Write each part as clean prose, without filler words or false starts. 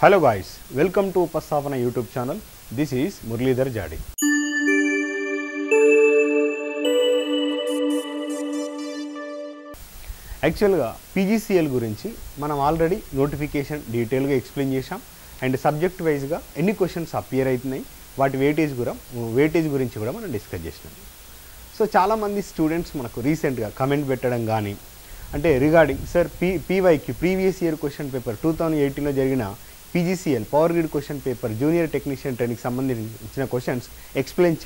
Hello guys, welcome to Upasthapana YouTube channel. This is Muralidhar Jadi. యాక్చువల్గా PGCL గురించి మనం already notification డీటెయిల్గా explain చేశాం అండ్ సబ్జెక్ట్ వైజ్గా ఎన్ని క్వశ్చన్స్ అపియర్ అవుతున్నాయి వాటి వెయిటేజ్ గురించి కూడా మనం డిస్కస్ చేసినాం. సో చాలామంది స్టూడెంట్స్ మనకు రీసెంట్గా కమెంట్ పెట్టడం కానీ అంటే రిగార్డింగ్ సార్ పీవైకి ప్రీవియస్ ఇయర్ క్వశ్చన్ పేపర్ 2018లో జరిగిన PGCL power grid question paper junior technician ట్రైనింగ్కి సంబంధించిన క్వశ్చన్స్ ఎక్స్ప్లెయిన్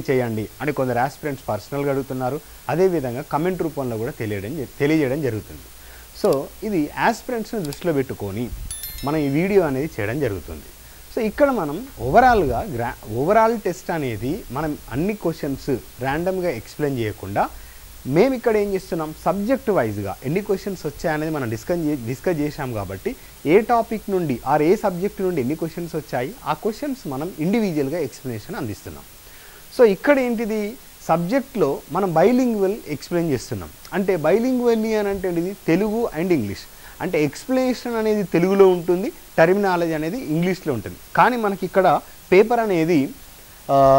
చేయండి అని కొందరు ఆస్పిరెంట్స్ పర్సనల్గా అడుగుతున్నారు. అదేవిధంగా కమెంట్ రూపంలో కూడా తెలియజేయడం జరుగుతుంది. సో ఇది ఆస్పిరెంట్స్ని దృష్టిలో పెట్టుకొని మనం ఈ వీడియో అనేది చేయడం జరుగుతుంది. సో ఇక్కడ మనం ఓవరాల్ టెస్ట్ అనేది మనం అన్ని క్వశ్చన్స్ ర్యాండమ్గా ఎక్స్ప్లెయిన్ చేయకుండా మేము ఇక్కడ ఏం చేస్తున్నాం, సబ్జెక్ట్ వైజ్గా ఎన్ని క్వశ్చన్స్ వచ్చాయనేది మనం డిస్కస్ చేశాం. కాబట్టి ఏ టాపిక్ నుండి ఏ సబ్జెక్ట్ నుండి ఎన్ని క్వశ్చన్స్ వచ్చాయి ఆ క్వశ్చన్స్ మనం ఇండివిజువల్గా ఎక్స్ప్లెనేషన్ అందిస్తున్నాం. సో ఇక్కడ ఏంటిది, సబ్జెక్ట్లో మనం బైలింగ్వల్ ఎక్స్ప్లెయిన్ చేస్తున్నాం. అంటే బైలింగ్వల్ అని అంటే ఇది తెలుగు అండ్ ఇంగ్లీష్. అంటే ఎక్స్ప్లెనేషన్ అనేది తెలుగులో ఉంటుంది, టర్మినాలజీ అనేది ఇంగ్లీష్లో ఉంటుంది. కానీ మనకి ఇక్కడ పేపర్ అనేది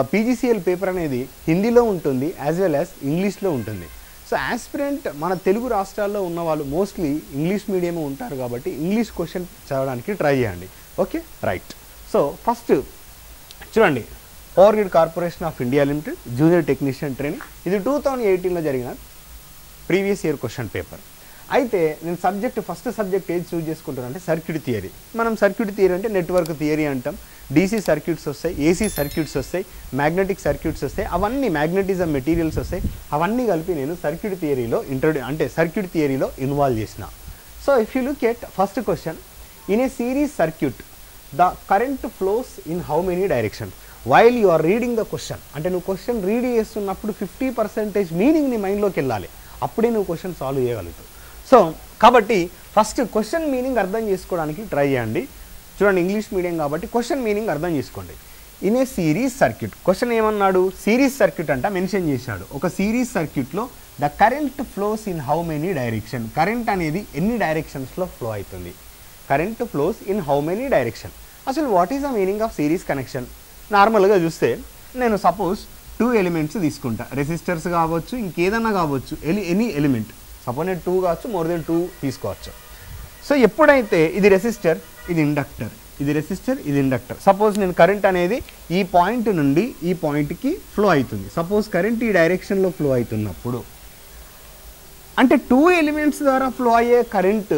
పీజీసీఎల్ పేపర్ అనేది హిందీలో ఉంటుంది యాజ్ వెల్ యాజ్ ఇంగ్లీష్లో ఉంటుంది. సో ఆస్పిరెంట్ మన తెలుగు రాష్ట్రాల్లో ఉన్న వాళ్ళు మోస్ట్లీ ఇంగ్లీష్ మీడియం ఉంటారు కాబట్టి ఇంగ్లీష్ క్వశ్చన్ చదవడానికి ట్రై చేయండి. Okay right. సో ఫస్ట్ చూడండి, power grid corporation of India limited junior technician training, ఇది 2018లో జరిగిన ప్రీవియస్ ఇయర్ క్వశ్చన్ పేపర్. అయితే నేను ఫస్ట్ సబ్జెక్ట్ ఏది చూజ్ చేసుకుంటాను అంటే సర్క్యూట్ థియరీ. మనం సర్క్యూట్ థియరీ అంటే నెట్వర్క్ థియరీ అంటాం. డీసీ సర్క్యూట్స్ వస్తాయి, ఏసీ సర్క్యూట్స్ వస్తాయి, మ్యాగ్నెటిక్ సర్క్యూట్స్ వస్తాయి, అవన్నీ మ్యాగ్నెటిజం మెటీరియల్స్ వస్తాయి. అవన్నీ కలిపి నేను సర్క్యూట్ థియరీలో ఇన్వాల్వ్ చేసిన. So if you look at first question, in a series circuit the current flows in how many direction while you are reading the question. అంటే నువ్వు క్వశ్చన్ రీడ్ చేస్తున్నప్పుడు 50% మీనింగ్ నీ మైండ్లోకి వెళ్ళాలి, అప్పుడే నువ్వు క్వశ్చన్ సాల్వ్ చేయగలుగుతావు. సో కాబట్టి ఫస్ట్ క్వశ్చన్ మీనింగ్ అర్థం చేసుకోవడానికి ట్రై చేయండి. చూడండి, ఇంగ్లీష్ మీడియం కాబట్టి క్వశ్చన్ మీనింగ్ అర్థం చేసుకోండి. In a series circuit, question ఏమన్నాడు, సిరీస్ సర్క్యూట్ అంట మెన్షన్ చేశాడు. ఒక సిరీస్ సర్క్యూట్లో the current flows in how many direction, current అనేది ఎన్ని డైరెక్షన్స్లో ఫ్లో అవుతుంది, current flows in how many direction. అసలు what is the meaning of series connection? నార్మల్గా చూస్తే నేను సపోజ్ 2 ఎలిమెంట్స్ తీసుకుంటా, రెసిస్టర్స్ కావచ్చు, ఇంకేదన్నా కావచ్చు, ఎనీ ఎలిమెంట్. సపోజ్ నేను 2 కావచ్చు, మోర్ దెన్ 2 తీసుకోవచ్చు. సో ఎప్పుడైతే ఇది రెసిస్టర్, ఇది ఇండక్టర్, ఇది రెసిస్టర్, ఇది ఇండక్టర్. సపోజ్ నేను కరెంట్ అనేది ఈ పాయింట్ నుండి ఈ పాయింట్కి ఫ్లో అవుతుంది. సపోజ్ కరెంట్ ఈ డైరెక్షన్లో ఫ్లో అవుతున్నప్పుడు అంటే 2 ఎలిమెంట్స్ ద్వారా ఫ్లో అయ్యే current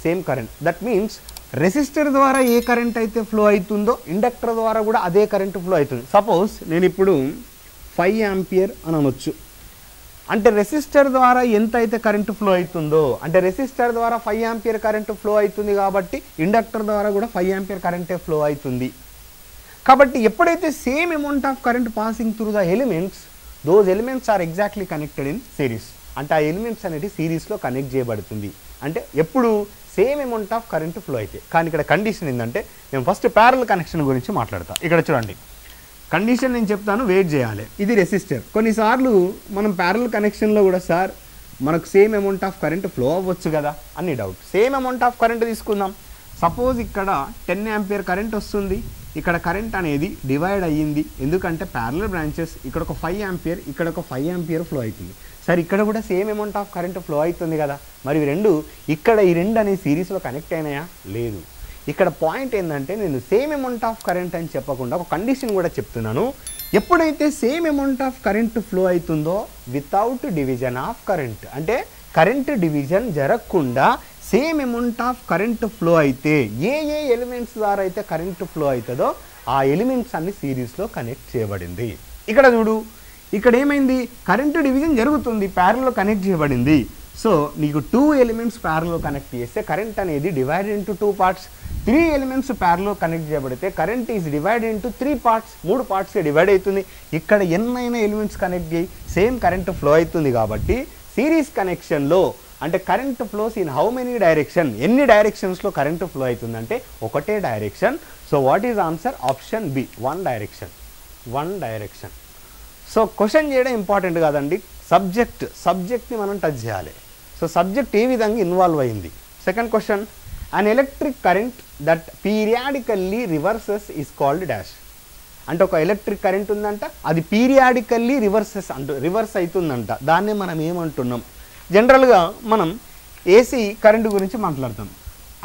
same current. That means resistor ద్వారా ఏ కరెంట్ అయితే ఫ్లో అవుతుందో ఇండక్టర్ ద్వారా కూడా అదే కరెంట్ ఫ్లో అవుతుంది. సపోజ్ నేను ఇప్పుడు 5 ఆంపియర్ అని అనొచ్చు. అంటే రెసిస్టర్ ద్వారా ఎంత అయితే కరెంటు ఫ్లో అవుతుందో, అంటే రెసిస్టర్ ద్వారా 5 ఆంపియర్ కరెంటు ఫ్లో అవుతుంది కాబట్టి ఇండక్టర్ ద్వారా కూడా 5 ఆంపియర్ కరెంటే ఫ్లో అవుతుంది. కాబట్టి ఎప్పుడైతే same amount of current passing through the elements, those elements are exactly connected in series. అంటే ఆ ఎలిమెంట్స్ అనేది సిరీస్లో కనెక్ట్ చేయబడుతుంది. అంటే ఎప్పుడు same amount of current flow అయితే. కానీ ఇక్కడ కండిషన్ ఏంటంటే, నేను ఫస్ట్ ప్యారలల్ కనెక్షన్ గురించి మాట్లాడతాను. ఇక్కడ చూడండి, కండిషన్ నేను చెప్తాను, వెయిట్ చేయాలి. ఇది రెసిస్టర్. కొన్నిసార్లు మనం ప్యారలల్ కనెక్షన్లో కూడా సార్ మనకు same amount of current flow అవ్వచ్చు కదా అని doubt. Same amount of current తీసుకుందాం. సపోజ్ ఇక్కడ 10 ఆంపియర్ కరెంట్ వస్తుంది, ఇక్కడ కరెంట్ అనేది డివైడ్ అయ్యింది. ఎందుకంటే ప్యారలల్ బ్రాంచెస్, ఇక్కడ ఒక 5 ఆంపియర్, ఇక్కడ ఒక 5 ఆంపియర్ ఫ్లో అవుతుంది. సార్ ఇక్కడ కూడా same amount of current flow అవుతుంది కదా, మరి ఈ రెండు అనేది సిరీస్లో కనెక్ట్ అయినాయా? లేదు. ఇక్కడ పాయింట్ ఏంటంటే, నేను సేమ్ అమౌంట్ ఆఫ్ కరెంట్ అని చెప్పకుండా ఒక కండిషన్ కూడా చెప్తున్నాను. ఎప్పుడైతే same amount of current flow అవుతుందో వితౌట్ డివిజన్ ఆఫ్ కరెంట్, అంటే కరెంట్ డివిజన్ జరగకుండా same amount of current flow అయితే ఏ ఎలిమెంట్స్ ద్వారా అయితే కరెంట్ ఫ్లో అవుతుందో ఆ ఎలిమెంట్స్ అన్ని సిరీస్లో కనెక్ట్ చేయబడింది. ఇక్కడ చూడు, ఇక్కడ ఏమైంది, కరెంటు డివిజన్ జరుగుతుంది, ప్యారలల్ కనెక్ట్ చేయబడింది. సో నీకు 2 ఎలిమెంట్స్ ప్యారలల్ కనెక్ట్ చేస్తే కరెంట్ అనేది divided into 2 parts. 3 elements parallel connect చేయబడితే current is divided into 3 parts, 3 పార్ట్స్గా డివైడ్ అవుతుంది. ఇక్కడ ఎన్నైనా ఎలిమెంట్స్ కనెక్ట్ చేయి సేమ్ కరెంట్ ఫ్లో అవుతుంది. కాబట్టి సిరీస్ కనెక్షన్లో అంటే current flows in how many direction, ఎన్ని డైరెక్షన్స్లో కరెంట్ ఫ్లో అవుతుందంటే ఒకటే direction. So what is answer? Option B, 1 direction. So question చేయడం ఇంపార్టెంట్ కాదండి, సబ్జెక్ట్ని మనం టచ్ చేయాలి. సో సబ్జెక్ట్ ఏ విధంగా ఇన్వాల్వ్ అయింది. Second question, an electric current that periodically reverses is called dash. అంటే ఒక ఎలక్ట్రిక్ కరెంట్ ఉందంట, అది పీరియాడికల్లీ రివర్స్ అవుతుందంట, దాన్నే మనం ఏమంటున్నాం? జనరల్గా మనం ఏసీ కరెంట్ గురించి మాట్లాడతాం.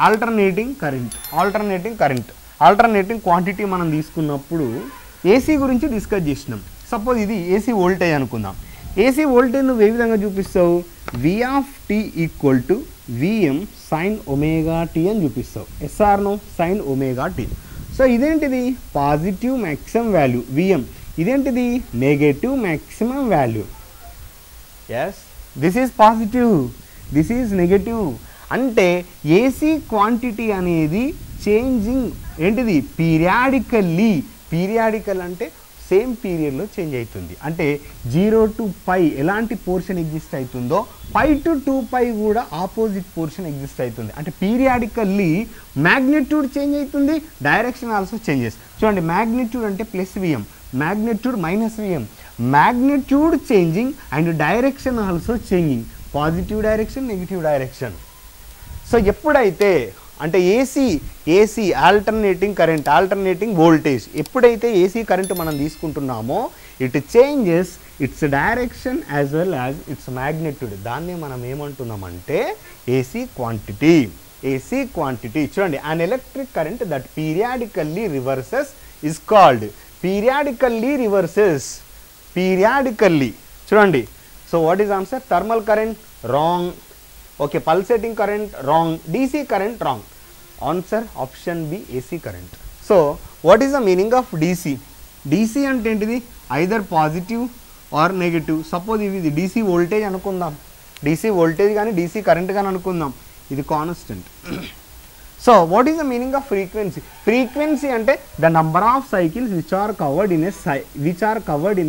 ఆల్టర్నేటింగ్ క్వాంటిటీ మనం తీసుకున్నప్పుడు ఏసీ గురించి డిస్కస్ చేసినాం. సపోజ్ ఇది ఏసీ వోల్టేజ్ అనుకుందాం. ఏసీ వోల్టేజ్ నువ్వు ఏ విధంగా చూపిస్తావు? V of t equal to Vm sin omega T అని చూపిస్తావు. Yes or no sin omega T. So ఇదేంటిది? Positive maximum value Vm. ఇదేంటిది? Negative maximum value. Yes, this is positive, this is negative. అంటే AC quantity అనేది changing ఏంటిది? Periodical అంటే same పీరియడ్లో change అవుతుంది. అంటే 0 to π ఎలాంటి పోర్షన్ ఎగ్జిస్ట్ అవుతుందో π to 2π కూడా ఆపోజిట్ పోర్షన్ ఎగ్జిస్ట్ అవుతుంది. అంటే పీరియాడికల్లీ మ్యాగ్నిట్యూడ్ చేంజ్ అవుతుంది, డైరెక్షన్ ఆల్సో చేంజెస్. చూడండి, మ్యాగ్నిట్యూడ్ అంటే plus Vm, magnitude minus Vm, magnitude changing and direction also changing, positive direction, negative direction. So ఎప్పుడైతే అంటే ఏసీ ఆల్టర్నేటింగ్ వోల్టేజ్, ఎప్పుడైతే ఏసీ కరెంట్ మనం తీసుకుంటున్నామో it changes its direction as well as its magnitude. దాన్ని మనం ఏమంటున్నామంటే AC quantity. చూడండి, an electric current that periodically reverses is called periodically. చూడండి, so what is answer? Thermal current wrong. Okay, pulsating current wrong, DC current wrong. Answer option B, AC current. So what is the meaning of DC అంటే ఏంటిది? Either positive or negative. Suppose ఇది DC voltage అనుకుందాం, DC voltage కానీ DC current కానీ అనుకుందాం, ఇది constant. So what is the meaning of frequency అంటే the number of cycles which are covered in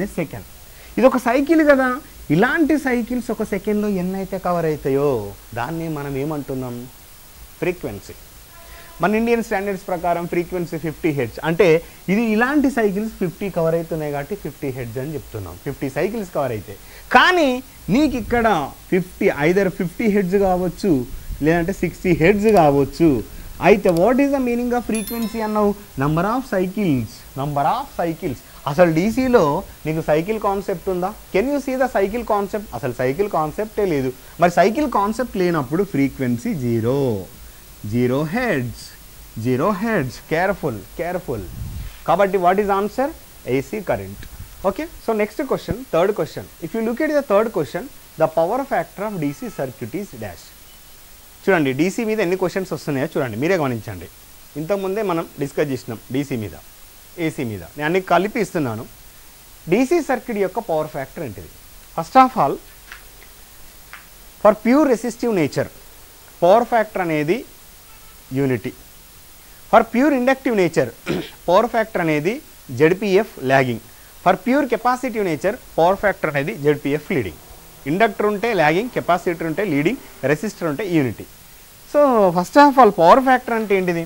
a second. ఇది ఒక సైకిల్ కదా, ఇలాంటి సైకిల్స్ ఒక సెకండ్లో ఎన్నైతే కవర్ అవుతాయో దాన్ని మనం ఏమంటున్నాం? ఫ్రీక్వెన్సీ. మన ఇండియన్ స్టాండర్డ్స్ ప్రకారం ఫ్రీక్వెన్సీ 50 Hz. అంటే ఇది ఇలాంటి సైకిల్స్ 50 కవర్ అవుతున్నాయి కాబట్టి 50 Hz అని చెప్తున్నాం. 50 సైకిల్స్ కవర్ అవుతాయి. కానీ నీకు ఇక్కడ 50 Hz కావచ్చు, లేదంటే 60 Hz కావచ్చు. అయితే what is the meaning of frequency అన్నావు? Number of cycles. అసలు డీసీలో నీకు సైకిల్ కాన్సెప్ట్ ఉందా? Can you see the cycle concept? అసలు సైకిల్ కాన్సెప్టే లేదు. మరి సైకిల్ కాన్సెప్ట్ లేనప్పుడు ఫ్రీక్వెన్సీ 0 హెడ్స్. కేర్ఫుల్. కాబట్టి what is answer? AC current. Okay, so next question, third question. If you look at the third question, the power factor of DC circuit is dash. చూడండి, DC మీద ఎన్ని questions వస్తున్నాయో చూడండి, మీరే గమనించండి. ఇంతకుముందే మనం డిస్కస్ చేసినాం డీసీ మీద, ఏసీ మీద. నేను అన్ని కలిపి ఇస్తున్నాను. డీసీ సర్క్యూట్ యొక్క పవర్ ఫ్యాక్టర్ ఏంటిది? First of all, for pure resistive nature power factor అనేది unity. For pure inductive nature power factor అనేది ZPF lagging. For pure capacitive nature power factor అనేది ZPF లీడింగ్. ఇండక్టర్ ఉంటే lagging, capacitor ఉంటే leading, resistor ఉంటే unity. So first of all power factor అంటే ఏంటిది?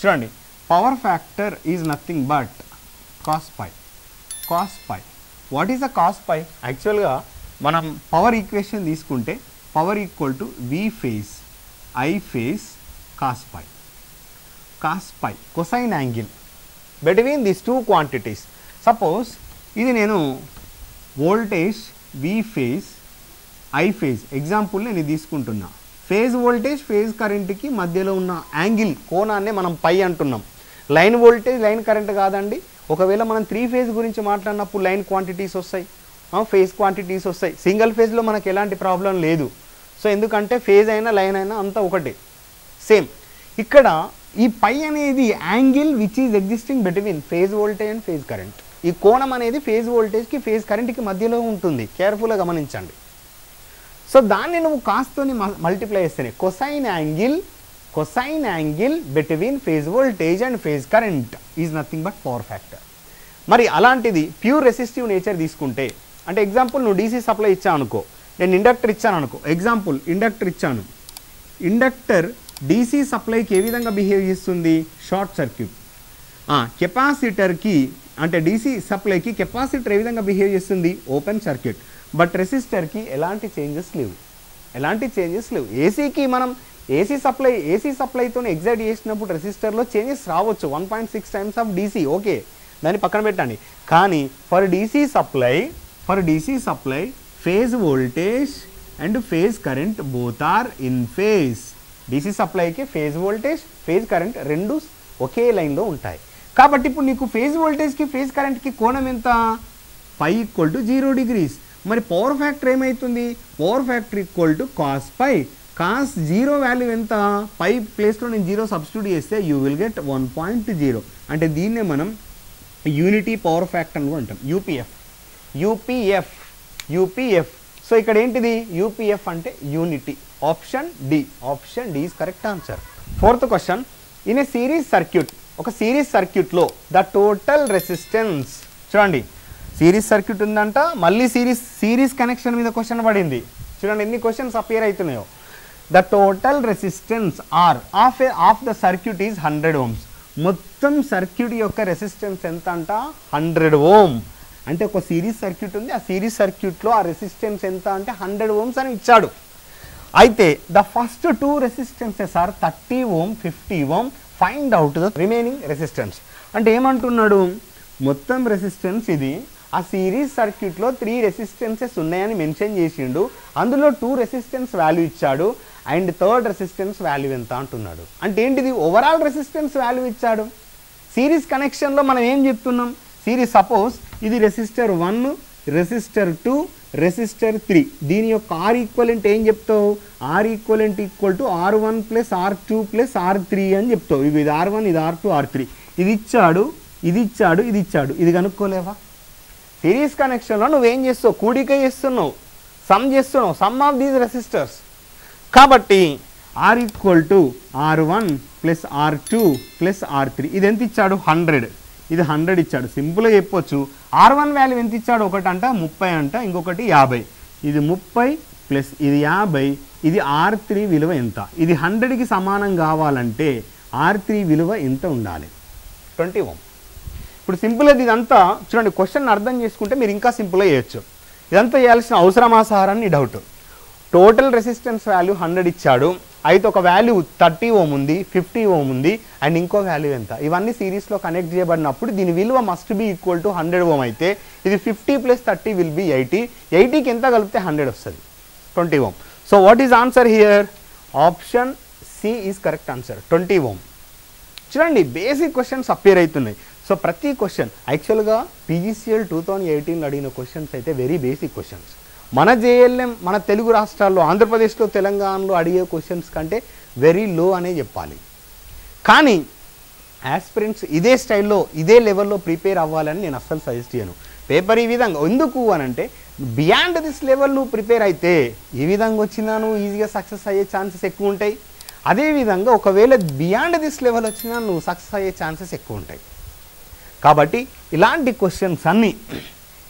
చూడండి, power factor is nothing but cos phi. What is the cos phi? యాక్చువల్గా మనం power equation తీసుకుంటే power equal to V phase I phase cos phi cosine angle between this two quantities. Suppose ఇది నేను voltage V phase I phase example నేను తీసుకుంటున్నా. Phase voltage phase కరెంట్కి మధ్యలో ఉన్న angle కోణాన్నే మనం పై అంటున్నాం. లైన్ వోల్టేజ్ లైన్ కరెంట్ కాదండి. ఒకవేళ మనం 3 ఫేజ్ గురించి మాట్లాడినప్పుడు లైన్ క్వాంటిటీస్ వస్తాయి, ఫేజ్ క్వాంటిటీస్ వస్తాయి. సింగిల్ ఫేజ్లో మనకు ఎలాంటి ప్రాబ్లం లేదు. సో ఎందుకంటే ఫేజ్ అయినా లైన్ అయినా అంతా ఒకటే, సేమ్. ఇక్కడ ఈ పై అనేది angle which is existing between phase voltage and phase current. ఈ కోణం అనేది ఫేజ్ వోల్టేజ్కి ఫేజ్ కరెంట్కి మధ్యలో ఉంటుంది. కేర్ఫుల్గా గమనించండి. సో దాన్ని నువ్వు కాస్తోని మల్టిప్లై చేస్తేనే cosine angle between phase voltage and phase current is nothing but power factor. మరి అలాంటిది ప్యూర్ రెసిస్టివ్ నేచర్ తీసుకుంటే, అంటే ఎగ్జాంపుల్ నువ్వు డీసీ సప్లై ఇచ్చావు అనుకో, నేను ఇండక్టర్ ఇచ్చాను అనుకో. ఎగ్జాంపుల్ ఇండక్టర్ ఇచ్చాను. ఇండక్టర్ డీసీ సప్లైకి ఏ విధంగా బిహేవ్ చేస్తుంది? Short circuit. కెపాసిటర్కి అంటే డీసీ సప్లైకి కెపాసిటర్ ఏ విధంగా బిహేవ్ చేస్తుంది? Open circuit. బట్ రెసిస్టర్కి ఎలాంటి చేంజెస్ లేవు. ఏసీకి మనం ఏసీ సప్లైతో ఎగ్జైట్ చేసినప్పుడు రెసిస్టర్లో చేంజెస్ రావచ్చు 1.6 టైమ్స్ ఆఫ్ డీసీ, ఓకే, దాన్ని పక్కన పెట్టండి. కానీ for DC supply phase voltage and phase current both are in phase. DC సప్లైకి ఫేజ్ వోల్టేజ్ ఫేజ్ కరెంట్ రెండు ఒకే లైన్లో ఉంటాయి. కాబట్టి ఇప్పుడు నీకు ఫేజ్ వోల్టేజ్కి ఫేజ్ కరెంట్కి కోణం ఎంత, పై ఈక్వల్ టు 0 degrees. మరి పవర్ ఫ్యాక్టర్ ఏమవుతుంది, power factor equal to cos phi. Cos 0 value ఎంత, పై ప్లేస్లో నేను 0 సబ్స్టిట్యూట్ చేస్తే యూ విల్ గెట్ 1.0. అంటే దీన్నే మనం యూనిటీ పవర్ ఫ్యాక్టర్ అని అంటాం, యూపీఎఫ్. సో ఇక్కడ ఏంటిది, యూపీఎఫ్ అంటే unity. Option D is correct answer. 4th question, in a series circuit, ఒక సిరీస్ సర్క్యూట్లో ద టోటల్ రెసిస్టెన్స్, చూడండి సిరీస్ సర్క్యూట్ ఉందంట, మళ్ళీ సిరీస్ కనెక్షన్ మీద క్వశ్చన్ పడింది. చూడండి ఎన్ని క్వశ్చన్స్ అపియర్ అవుతున్నాయో. The total resistance are of the circuit is 100 ohms. మొత్తం సర్క్యూట్ యొక్క రెసిస్టెన్స్ ఎంత అంట, 100 ohm. అంటే ఒక సిరీస్ సర్క్యూట్ ఉంది, ఆ సిరీస్ సర్క్యూట్లో ఆ రెసిస్టెన్స్ ఎంత అంటే 100 ohms అని ఇచ్చాడు. అయితే the first 2 resistances are 30 ohm 50 ohm. Find out the remaining resistance. అంటే ఏమంటున్నాడు, మొత్తం రెసిస్టెన్స్ ఇది, ఆ సిరీస్ సర్క్యూట్లో 3 రెసిస్టెన్సెస్ ఉన్నాయని మెన్షన్ చేసిండు, అందులో 2 రెసిస్టెన్స్ వాల్యూ ఇచ్చాడు, అండ్ 3rd రెసిస్టెన్స్ వాల్యూ ఎంత అంటున్నాడు. అంటే ఏంటిది, ఓవరాల్ రెసిస్టెన్స్ వాల్యూ ఇచ్చాడు. సిరీస్ కనెక్షన్లో మనం ఏం చెప్తున్నాం, సిరీస్ సపోజ్ ఇది రెసిస్టర్ 1, రెసిస్టర్ 2, రెసిస్టర్ 3, దీని యొక్క ఆర్ ఈక్వలెంట్ ఏం చెప్తావు, are equivalent equal to R1 + R2 + R3 అని చెప్తావు. ఇది R1, ఇది R2, R3, ఇది ఇచ్చాడు, ఇది ఇచ్చాడు, ఇది ఇచ్చాడు, ఇది కనుక్కోలేవా. సిరీస్ కనెక్షన్లో నువ్వేం చేస్తావు, కూడిక చేస్తున్నావు, సమ్ ఆఫ్ దీస్ రెసిస్టర్స్. కాబట్టి R equal to R1 + R2 + R3, ఇది ఎంత ఇచ్చాడు, 100, ఇది 100 ఇచ్చాడు. సింపుల్గా చెప్పొచ్చు, R1 వాల్యూ ఎంత ఇచ్చాడు, ఒకటి అంట 30 అంట, ఇంకొకటి 50, ఇది 30 ప్లస్ ఇది 50, ఇది R3 విలువ ఎంత, ఇది 100కి సమానం కావాలంటే R3 విలువ ఎంత ఉండాలి, 20 ohm. ఇప్పుడు సింపుల్గా ఇదంతా చూడండి, క్వశ్చన్ అర్థం చేసుకుంటే మీరు ఇంకా సింపుల్గా చేయొచ్చు. ఇదంతా చేయాల్సిన అవసరమా సార్ అని డౌట్. టోటల్ రెసిస్టెన్స్ వాల్యూ 100 ఇచ్చాడు, అయితే ఒక వాల్యూ 30 ohm ఉంది, 50 ohm ఉంది, అండ్ ఇంకో వాల్యూ ఎంత, ఇవన్నీ సిరీస్లో కనెక్ట్ చేయబడినప్పుడు దీని విలువ must be equal to 100 ohm. అయితే ఇది 50 + 30 విల్ బి 80, 80కి ఎంత కలిపితే 100 వస్తుంది, 20 ohm. So what is answer here, option C is correct answer, 20 ohm. చూడండి బేసిక్ క్వశ్చన్స్ అపియర్ అవుతున్నాయి. సో ప్రతి క్వశ్చన్ యాక్చువల్గా PGCL 2018లో అడిగిన క్వశ్చన్స్ అయితే వెరీ బేసిక్ క్వశ్చన్స్. మన JLM మన తెలుగు రాష్ట్రాల్లో, ఆంధ్రప్రదేశ్లో, తెలంగాణలో అడిగే క్వశ్చన్స్ కంటే వెరీ లో అనే చెప్పాలి. కానీ యాస్పిరెంట్స్ ఇదే స్టైల్లో ఇదే లెవెల్లో ప్రిపేర్ అవ్వాలని నేను అస్సలు సజెస్ట్ చేయను. పేపర్ ఈ విధంగా ఎందుకు అనంటే, బియాండ్ దిస్ లెవెల్ నువ్వు ప్రిపేర్ అయితే ఈ విధంగా వచ్చినా నువ్వు ఈజీగా సక్సెస్ అయ్యే ఛాన్సెస్ ఎక్కువ ఉంటాయి. అదేవిధంగా ఒకవేళ బియాండ్ దిస్ లెవెల్ వచ్చినా నువ్వు సక్సెస్ అయ్యే ఛాన్సెస్ ఎక్కువ ఉంటాయి. కాబట్టి ఇలాంటి క్వశ్చన్స్ అన్నీ,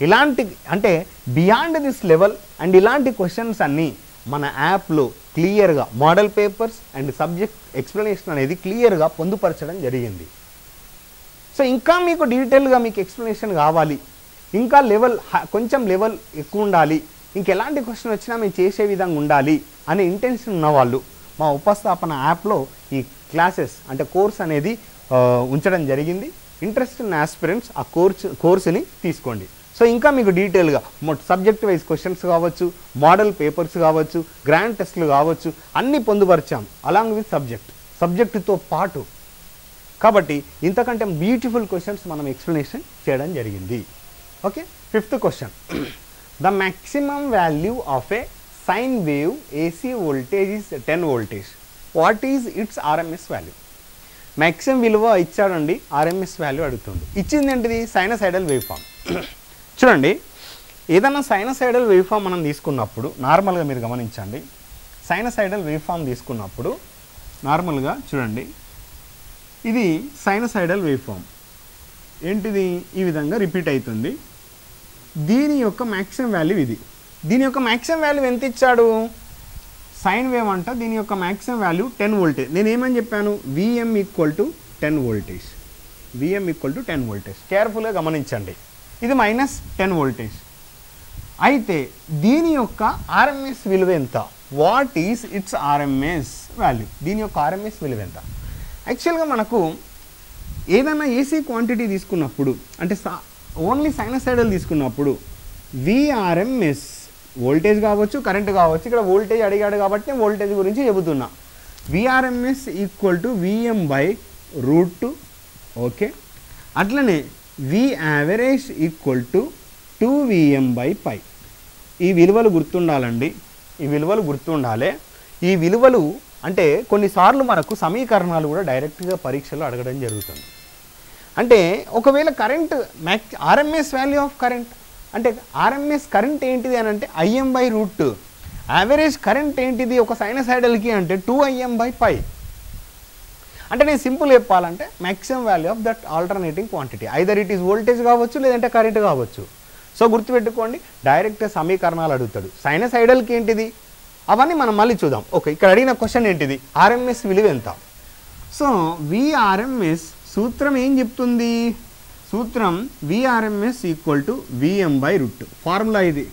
ఇలాంటి అంటే బియాండ్ దిస్ లెవెల్ అండ్ ఇలాంటి క్వశ్చన్స్ అన్నీ మన యాప్లో క్లియర్గా model papers and subject explanation అనేది క్లియర్గా పొందుపరచడం జరిగింది. సో ఇంకా మీకు డీటెయిల్గా మీకు ఎక్స్ప్లెనేషన్ కావాలి, ఇంకా కొంచెం లెవెల్ ఎక్కువ ఉండాలి, ఇంకెలాంటి క్వశ్చన్ వచ్చినా మేము చేసే విధంగా ఉండాలి అనే ఇంటెన్షన్ ఉన్నవాళ్ళు మా ఉపస్థాపన యాప్లో ఈ క్లాసెస్ అంటే కోర్స్ అనేది ఉంచడం జరిగింది. ఇంట్రెస్ట్ ఉన్న ఆస్పిరెంట్స్ ఆ కోర్సుని తీసుకోండి. సో ఇంకా మీకు డీటెయిల్గా సబ్జెక్ట్ వైజ్ క్వశ్చన్స్ కావచ్చు, మోడల్ పేపర్స్ కావచ్చు, గ్రాండ్ టెస్ట్లు కావచ్చు, అన్నీ పొందుపరిచాం అలాంగ్ విత్ సబ్జెక్టుతో పాటు. కాబట్టి ఇంతకంటే బ్యూటిఫుల్ క్వశ్చన్స్ మనం ఎక్స్ప్లెనేషన్ చేయడం జరిగింది. Okay, 5th question, the maximum value of A sine wave AC voltage is 10 voltage. What is it's RMS value? Maximum విలువ ఇచ్చాడండి, RMS వాల్యూ అడుగుతుంది. ఇచ్చింది ఏంటిది, సైనసైడల్ వేవ్ ఫామ్. చూడండి, ఏదైనా సైనసైడల్ వేవ్ ఫామ్ మనం తీసుకున్నప్పుడు నార్మల్గా మీరు గమనించండి, సైనసైడల్ వేవ్ ఫామ్ తీసుకున్నప్పుడు నార్మల్గా చూడండి, ఇది సైనసైడల్ వేవ్ ఫామ్ ఏంటిది, ఈ విధంగా రిపీట్ అవుతుంది. దీని యొక్క మ్యాక్సిమం వాల్యూ ఇది. దీని యొక్క మ్యాక్సిమం వాల్యూ ఎంత ఇచ్చాడు, సైన్ వేవ్ అంట, దీని యొక్క మ్యాక్సిమం వాల్యూ 10 voltage. నేను ఏమని చెప్పాను, VM = 10 voltage. VM = 10 voltage. కేర్ఫుల్గా గమనించండి, ఇది -10 voltage. అయితే దీని యొక్క RMS విలువ ఎంత, what is it's RMS value, దీని యొక్క ఆర్ఎంఎస్ విలువ ఎంత. యాక్చువల్గా మనకు ఏదైనా ఏసీ క్వాంటిటీ తీసుకున్నప్పుడు అంటే ఓన్లీ సైనసైడల్ తీసుకున్నప్పుడు విఆర్ఎంఎస్ వోల్టేజ్ కావచ్చు కరెంట్ కావచ్చు, ఇక్కడ వోల్టేజ్ అడిగాడు కాబట్టి నేను వోల్టేజ్ గురించి చెబుతున్నా. VRMS equal to Vm/√2. Okay, అట్లనే వి యావరేజ్ ఈక్వల్ టు 2Vm/π. ఈ విలువలు గుర్తుండాలండి, ఈ విలువలు గుర్తుండాలి. ఈ విలువలు అంటే కొన్నిసార్లు మనకు సమీకరణాలు కూడా డైరెక్ట్గా పరీక్షలో అడగడం జరుగుతుంది. అంటే ఒకవేళ current RMS value of current అంటే ఆర్ఎంఎస్ కరెంట్ ఏంటిది అని అంటే Im/√2. యావరేజ్ కరెంట్ ఏంటిది ఒక సైనసైడల్కి అంటే 2Im/π. అంటే నేను సింపుల్ చెప్పాలంటే maximum value of that alternating quantity, either it is voltage కావచ్చు లేదంటే కరెంట్ కావచ్చు. సో గుర్తుపెట్టుకోండి, డైరెక్ట్గా సమీకరణాలు అడుగుతాడు. సైనసైడల్కి ఏంటిది అవన్నీ మనం మళ్ళీ చూద్దాం. ఓకే, ఇక్కడ అడిగిన క్వశ్చన్ ఏంటిది, ఆర్ఎంఎస్ విలువ ఎంత. సో విఆర్ఎంఎస్ సూత్రం ఏం చెప్తుంది, సూత్రం VRMS equal to Vm/√2 formula ఇది.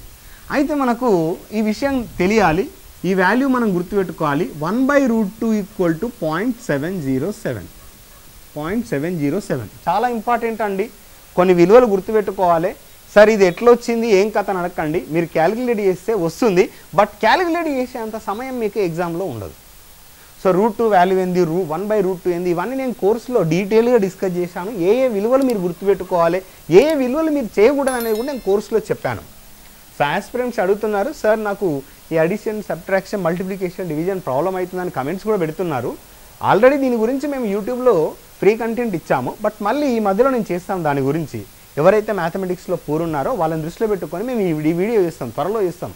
అయితే మనకు ఈ విషయం తెలియాలి, ఈ వాల్యూ మనం గుర్తుపెట్టుకోవాలి. 1/√2 ఈక్వల్ టు 0.707. చాలా ఇంపార్టెంట్ అండి, కొన్ని విలువలు గుర్తుపెట్టుకోవాలి. సార్ ఇది ఎట్లా వచ్చింది ఏం కథ అని అడగండి, మీరు క్యాలిక్యులేట్ చేస్తే వస్తుంది, బట్ క్యాలిక్యులేట్ చేసేంత సమయం మీకు ఎగ్జామ్లో ఉండదు. సో √2 వాల్యూ ఏంది, 1/√2 ఏంది, ఇవన్నీ నేను కోర్సులో డీటెయిల్గా డిస్కస్ చేశాను. ఏ విలువలు మీరు గుర్తుపెట్టుకోవాలి, ఏ విలువలు మీరు చేయకూడదు అనేది కూడా నేను కోర్సులో చెప్పాను. సో ఆస్పిరెంట్స్ అడుగుతున్నారు, సార్ నాకు ఈ addition subtraction multiplication division problem అవుతుందని కమెంట్స్ కూడా పెడుతున్నారు. ఆల్రెడీ దీని గురించి మేము యూట్యూబ్లో ఫ్రీ కంటెంట్ ఇచ్చాము, బట్ మళ్ళీ ఈ మధ్యలో నేను చేస్తాను దాని గురించి. ఎవరైతే మ్యాథమెటిక్స్లో పూర్ ఉన్నారో వాళ్ళని దృష్టిలో పెట్టుకొని మేము ఈ వీడియో చేస్తాం, త్వరలో చేస్తాం.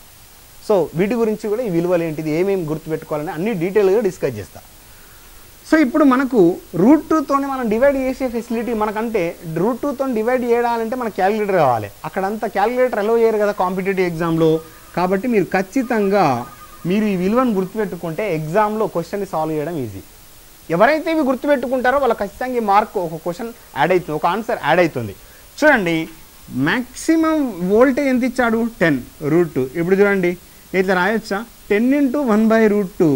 సో వీటి గురించి కూడా ఈ విలువలు ఏంటిది ఏమేమి గుర్తుపెట్టుకోవాలని అన్ని డీటెయిల్గా డిస్కస్ చేస్తాం. సో ఇప్పుడు మనకు √2తోనే మనం డివైడ్ చేసే ఫెసిలిటీ మనకంటే √2తో డివైడ్ చేయాలంటే మనకు క్యాలిక్యులేటర్ కావాలి. అక్కడంతా క్యాలిక్యులేటర్ అలో చేయరు కదా కాంపిటేటివ్ ఎగ్జామ్లో. కాబట్టి మీరు ఖచ్చితంగా మీరు ఈ విలువను గుర్తుపెట్టుకుంటే ఎగ్జామ్లో క్వశ్చన్ని సాల్వ్ చేయడం ఈజీ. ఎవరైతే ఇవి గుర్తుపెట్టుకుంటారో వాళ్ళకి ఖచ్చితంగా ఈ మార్క్ ఒక క్వశ్చన్ యాడ్ అవుతుంది, ఒక ఆన్సర్ యాడ్ అవుతుంది. చూడండి, మ్యాక్సిమం వోల్టేజ్ ఎంత ఇచ్చాడు 10√2. ఇప్పుడు చూడండి ఇట్లా రాయొచ్చా, 10 × 1/√2.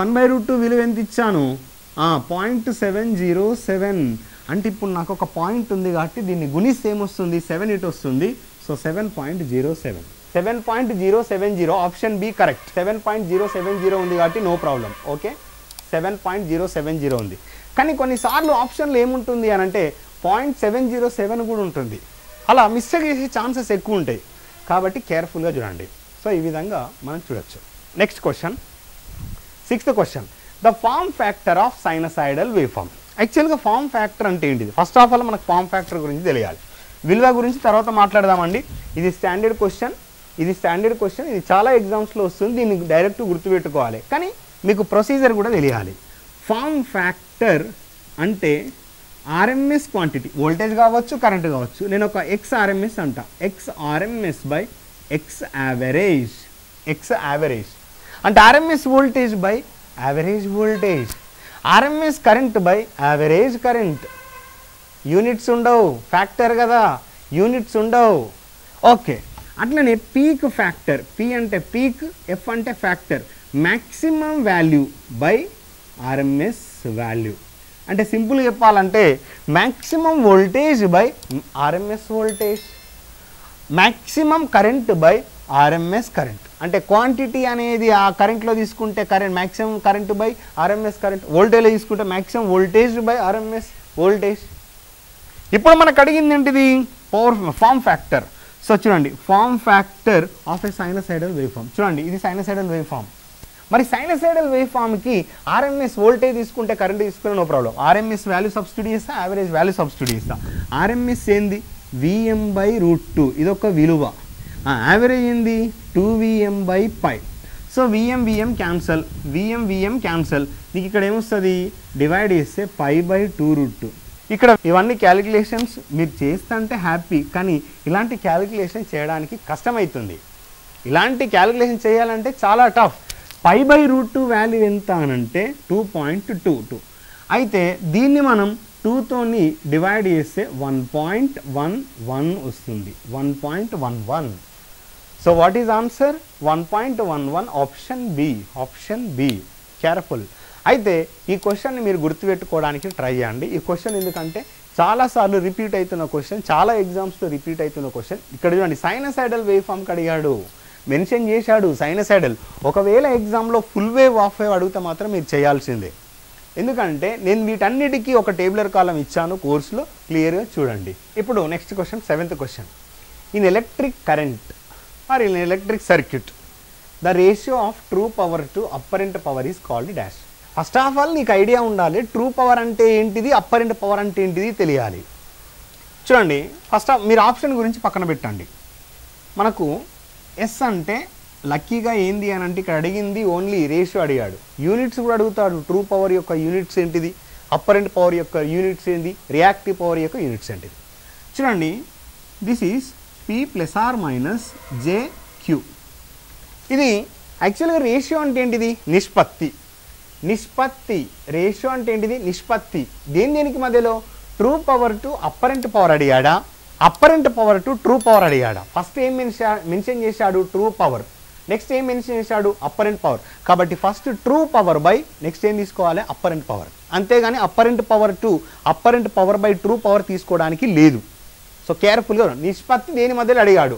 1/√2 విలువ ఎంత ఇచ్చాను 0.707. అంటే ఇప్పుడు నాకు ఒక పాయింట్ ఉంది కాబట్టి దీన్ని గుణిస్తే ఏమొస్తుంది 7 ఇటు వస్తుంది. So 7.07 option B correct. 7.070 ఉంది కాబట్టి నో ప్రాబ్లం. ఓకే, 7.070 ఉంది. కానీ కొన్నిసార్లు ఆప్షన్లో ఏముంటుంది అని అంటే 0.707 కూడా ఉంటుంది. అలా మిస్టేక్ చేసే ఛాన్సెస్ ఎక్కువ ఉంటాయి కాబట్టి కేర్ఫుల్గా చూడండి. సో ఈ విధంగా మనం చూడొచ్చు. Next question, 6th question, the form factor of sinusoidal wave form. యాక్చువల్గా ఫార్మ్ ఫ్యాక్టర్ అంటే ఏంటిది, ఫస్ట్ ఆఫ్ ఆల్ మనకు ఫార్మ్ ఫ్యాక్టర్ గురించి తెలియాలి. విలువ గురించి తర్వాత మాట్లాడదామండి. ఇది స్టాండర్డ్ క్వశ్చన్, ఇది చాలా ఎగ్జామ్స్లో వస్తుంది, దీన్ని డైరెక్ట్ గుర్తుపెట్టుకోవాలి. కానీ మీకు ప్రొసీజర్ కూడా తెలియాలి. ఫార్మ్ ఫ్యాక్టర్ అంటే ఆర్ఎంఎస్ క్వాంటిటీ, వోల్టేజ్ కావచ్చు కరెంట్ కావచ్చు. నేను ఒక XRMS అంట, XRMS/X యావరేజ్ అంటే RMS voltage by average voltage, RMS current by average current. Units ఉండవు, ఫ్యాక్టర్ కదా, యూనిట్స్ ఉండవు. ఓకే, అట్లనే పీక్ ఫ్యాక్టర్, P అంటే పీక్, F అంటే factor, maximum value by RMS value. అంటే సింపుల్ చెప్పాలంటే maximum voltage by RMS voltage, maximum current by RMS current. అంటే quantity అనేది ఆ కరెంట్లో తీసుకుంటే current maximum current by RMS current, వోల్టేజ్లో తీసుకుంటే maximum voltage by RMS voltage. ఇప్పుడు మనకు అడిగింది ఏంటిది ఫార్మ్ ఫ్యాక్టర్. సో చూడండి, form factor of a sinusoidal wave form. చూడండి ఇది సైనసైడల్ వేవ్ ఫార్మ్. మరి సైనసైడల్ వేవ్ ఫామ్కి ఆర్ఎంఎస్ వోల్టేజ్ తీసుకుంటే కరెంట్ తీసుకుంటే no problem. RMS value substitute చేస్తా, యావరేజ్ వాల్యూ సబ్స్టిట్యూట్ చేస్తా. ఆర్ఎంఎస్ ఏంది Vm/√2, ఇదొక విలువ. యావరేజ్ ఏంది 2Vm/π. So Vm cancel, Vm cancel. నీకు ఇక్కడ ఏమొస్తుంది, డివైడ్ చేస్తే π/2√2. ఇక్కడ ఇవన్నీ క్యాలిక్యులేషన్స్ మీరు చేస్తుంటే హ్యాపీ, కానీ ఇలాంటి క్యాలిక్యులేషన్ చేయడానికి కష్టమవుతుంది. ఇలాంటి క్యాలిక్యులేషన్ చేయాలంటే చాలా టఫ్. π/√2 వాల్యూ ఎంత అనంటే 2.22. అయితే దీన్ని మనం 2తోని డివైడ్ చేస్తే 1.11 వస్తుంది, 1.11. So what is answer 1.11 option be careful. అయితే ఈ క్వశ్చన్ని మీరు గుర్తుపెట్టుకోవడానికి ట్రై చేయండి. ఈ క్వశ్చన్ ఎందుకంటే చాలాసార్లు రిపీట్ అవుతున్న క్వశ్చన్, చాలా ఎగ్జామ్స్లో రిపీట్ అవుతున్న క్వశ్చన్. ఇక్కడ చూడండి సైనసైడల్ వేవ్ ఫామ్కి అడిగాడు, మెన్షన్ చేశాడు సైనసైడల్. ఒకవేళ ఎగ్జామ్లో ఫుల్ వేవ్ హాఫ్ వేవ్ అడిగితే మాత్రం మీరు చేయాల్సిందే. ఎందుకంటే నేను వీటన్నిటికీ ఒక టేబులర్ కాలం ఇచ్చాను కోర్సులో, క్లియర్గా చూడండి. ఇప్పుడు next question, 7th question. In electric current or in electric circuit the ratio of true power to apparent power is called dash. First of all నీకు ఐడియా ఉండాలి, ట్రూ పవర్ అంటే ఏంటిది, అప్పరెంట్ పవర్ అంటే ఏంటిది తెలియాలి. చూడండి, ఫస్ట్ మీరు option గురించి పక్కన పెట్టండి. మనకు ఎస్ అంటే లక్కీగా ఏంది అని అంటే ఇక్కడ అడిగింది ఓన్లీ రేషియో అడిగాడు. యూనిట్స్ కూడా అడుగుతాడు. ట్రూ పవర్ యొక్క యూనిట్స్ ఏంటిది, అప్పరెంట్ పవర్ యొక్క యూనిట్స్ ఏంటి, రియాక్టివ్ పవర్ యొక్క యూనిట్స్ ఏంటిది. చూడండి, this is P + or - JQ. ఇది యాక్చువల్గా రేషియో అంటే ఏంటిది, నిష్పత్తి. రేషియో అంటే ఏంటిది, నిష్పత్తి. దేనికి మధ్యలో, true power to apparent power అడిగాడా, apparent power to true power అడిగాడా. ఫస్ట్ ఏం మెన్షన్ చేశాడు, ట్రూ పవర్. నెక్స్ట్ ఏం మెన్షన్ చేశాడు, అప్పరెంట్ పవర్. కాబట్టి first true power by next ఏం తీసుకోవాలి, అప్పరెంట్ పవర్. అంతేగాని apparent power to apparent power by true power తీసుకోవడానికి లేదు. సో కేర్ఫుల్గా నిష్పత్తి దేని మధ్యలో అడిగాడు.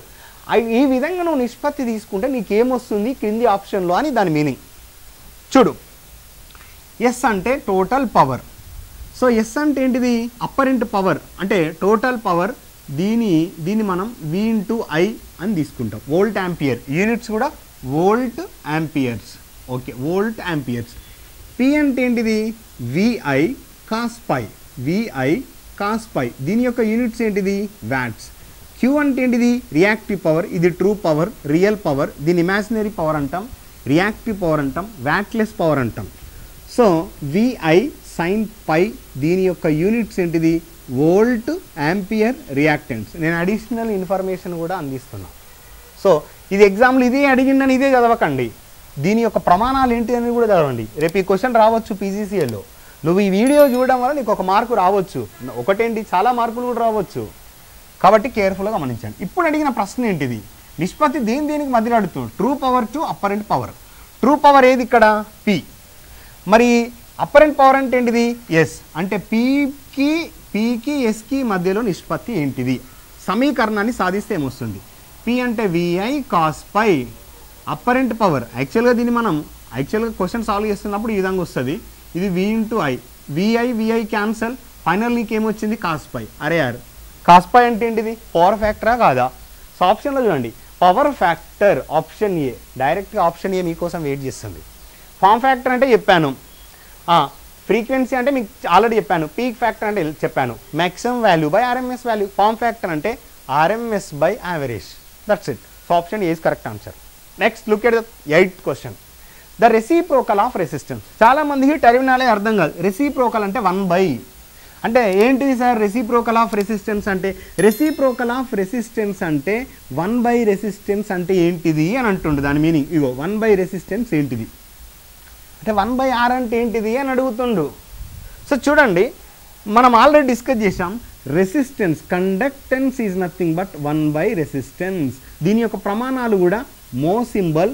ఈ విధంగా నువ్వు నిష్పత్తి తీసుకుంటే నీకేమొస్తుంది క్రింది ఆప్షన్లో అని దాని మీనింగ్. చూడు, ఎస్ అంటే టోటల్ పవర్. సో ఎస్ అంటే ఏంటిది, అప్పరెంట్ పవర్ అంటే టోటల్ పవర్. దీన్ని మనం V × I అని తీసుకుంటాం. వోల్ట్ యాంపియర్, యూనిట్స్ కూడా volt amperes. Okay, volt amperes. P అంటే ఏంటిది, VI cos π. దీని యొక్క యూనిట్స్ ఏంటిది, వాట్స్. Q అంటే ఏంటిది, రియాక్టివ్ పవర్. ఇది ట్రూ పవర్, రియల్ పవర్. దీని ఇమాజినరీ పవర్ అంటాం, రియాక్టివ్ పవర్ అంటాం, వాట్లెస్ పవర్ అంటాం. సో VI sin π దీని యొక్క యూనిట్స్ ఏంటిది, వోల్ట్ యాంపియర్ రియాక్టెన్స్. నేను అడిషనల్ ఇన్ఫర్మేషన్ కూడా అందిస్తున్నా. సో ఇది ఎగ్జాంపుల్, ఇదే అడిగిందని ఇదే చదవకండి, దీని యొక్క ప్రమాణాలు ఏంటి అని కూడా చదవండి. రేపు ఈ క్వశ్చన్ రావచ్చు PGCLలో. నువ్వు ఈ వీడియో చూడడం వల్ల నీకు 1 మార్కు రావచ్చు, ఒకటేంటి చాలా మార్కులు కూడా రావచ్చు. కాబట్టి కేర్ఫుల్గా గమనించండి. ఇప్పుడు అడిగిన ప్రశ్న ఏంటిది, నిష్పత్తి దేనికి మధ్యలో అడుగుతుంది, true power to apparent power. True power ఏది ఇక్కడ, P. మరి అప్పరెంట్ పవర్ అంటే ఏంటిది, ఎస్. అంటే పీకి ఎస్కి మధ్యలో నిష్పత్తి ఏంటిది. సమీకరణాన్ని సాధిస్తే ఏమొస్తుంది, P అంటే VI cos π. అప్పరెంట్ పవర్ యాక్చువల్గా దీన్ని మనం క్వశ్చన్ సాల్వ్ చేస్తున్నప్పుడు ఈ విధంగా వస్తుంది. ఇది V × I. VI cancel, final నీకు ఏమొచ్చింది, cos π. అరే యార్, cos π అంటే ఏంటిది, పవర్ ఫ్యాక్టరా కాదా. సో ఆప్షన్లో చూడండి, పవర్ ఫ్యాక్టర్ ఆప్షన్ ఏ. డైరెక్ట్గా ఆప్షన్ ఏ మీకోసం వెయిట్ చేస్తుంది. ఫామ్ ఫ్యాక్టర్ అంటే చెప్పాను, ఫ్రీక్వెన్సీ అంటే మీకు ఆల్రెడీ చెప్పాను, పీక్ ఫ్యాక్టర్ అంటే చెప్పాను, maximum value by RMS value. Form factor అంటే RMS by average. That's it. So option A is correct answer. Next look at the 8th question, the reciprocal of resistance. చాలామందికి టెర్మినాలే అర్థం కాదు. Reciprocal అంటే 1/. అంటే ఏంటిది సార్ రెసిప్రోకల్ ఆఫ్ రెసిస్టెన్స్ అంటే, reciprocal of resistance అంటే 1/. రెసిస్టెన్స్ అంటే ఏంటిది అని అంటుండే. దాని మీనింగ్ ఇగో, 1/. రెసిస్టెన్స్ ఏంటిది అంటే 1/R అంటే ఏంటిది అని అడుగుతుండు. సో చూడండి, మనం ఆల్రెడీ డిస్కస్ చేసాం, resistance conductance is nothing but 1/. Resistance. దీని యొక్క ప్రమాణాలు కూడా మో సింబల్,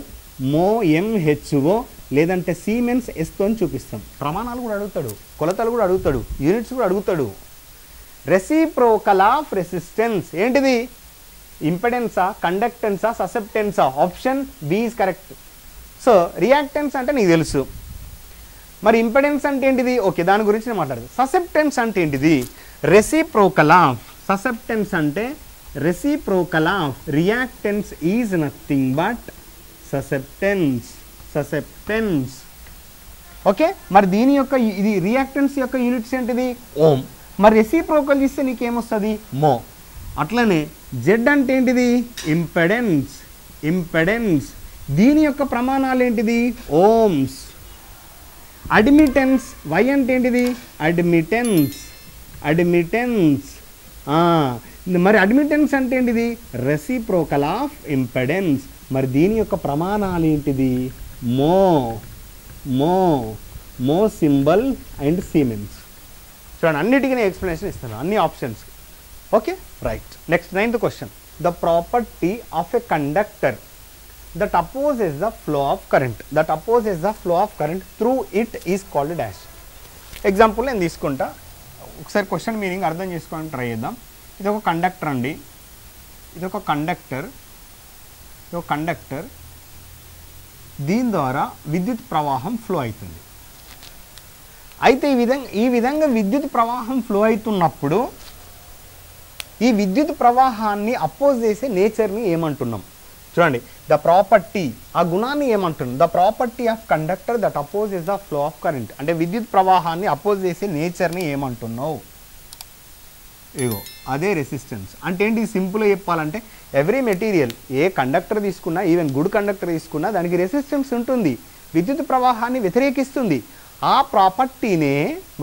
మో MHO లేదంటే సీమెన్స్ ఎస్తో చూపిస్తాం. ప్రమాణాలు కూడా అడుగుతాడు, కొలతలు కూడా అడుగుతాడు, యూనిట్స్ కూడా అడుగుతాడు. రెసిప్రోకల్ ఆఫ్ రెసిస్టెన్స్ ఏంటిది, ఇంపెడెన్సా, కండక్టెన్సా, ససెప్టెన్సా. Option B is correct. So reactance అంటే నీకు తెలుసు, మరి ఇంపెడెన్స్ అంటే ఏంటిది, ఓకే దాని గురించి నేను మాట్లాడదు. ససెప్టెన్స్ అంటే ఏంటిది, రెసిప్రోకల్ ఆఫ్. ససెప్టెన్స్ అంటే reciprocal of reactance is nothing but susceptance. Okay, మరి దీని యొక్క ఇది రియాక్టెన్స్ యొక్క యూనిట్స్ ఏంటిది, ఓమ్. మరి రెసిప్రోకల్ ఇస్తే నీకేమొస్తుంది, మో. అట్లనే జెడ్ అంటే ఏంటిది, ఇంపెడెన్స్. దీని యొక్క ప్రమాణాలు ఏంటిది, ఓమ్స్. అడ్మిటెన్స్, వై అంటే ఏంటిది, అడ్మిటెన్స్. మరి అడ్మిటెన్స్ అంటే ఏంటిది, రెసిప్రోకల్ ఆఫ్ ఇంపెడెన్స్. మరి దీని యొక్క ప్రమాణాలు ఏంటిది, మో సింబల్ అండ్ సీమెన్స్. చూడండి, అన్నిటికీ నేను ఎక్స్ప్లెనేషన్ ఇస్తాను, అన్ని ఆప్షన్స్కి. Okay right. Next 9th question, the property of a conductor that opposes the flow of current, through it is called dash. Example నేను తీసుకుంటా, ఒకసారి క్వశ్చన్ మీనింగ్ అర్థం చేసుకోవడానికి ట్రై చేద్దాం. ఇది ఒక కండక్టర్ అండి, ఇది ఒక కండక్టర్, దీని ద్వారా విద్యుత్ ప్రవాహం ఫ్లో అవుతుంది. అయితే ఈ విధంగా విద్యుత్ ప్రవాహం ఫ్లో అవుతున్నప్పుడు ఈ విద్యుత్ ప్రవాహాన్ని అపోజ్ చేసే నేచర్ని ఏమంటున్నాం చూడండి. ద ప్రాపర్టీ, ఆ గుణాన్ని ఏమంటున్నాం, the property of conductor that opposes the flow of current. అంటే విద్యుత్ ప్రవాహాన్ని అపోజ్ చేసే నేచర్ని ఏమంటున్నావు, ఇగో అదే రెసిస్టెన్స్. అంటే ఏంటి, సింపుల్గా చెప్పాలంటే ఎవ్రీ మెటీరియల్, ఏ కండక్టర్ తీసుకున్నా, ఈవెన్ గుడ్ కండక్టర్ తీసుకున్నా దానికి రెసిస్టెన్స్ ఉంటుంది, విద్యుత్ ప్రవాహాన్ని వ్యతిరేకిస్తుంది. ఆ ప్రాపర్టీనే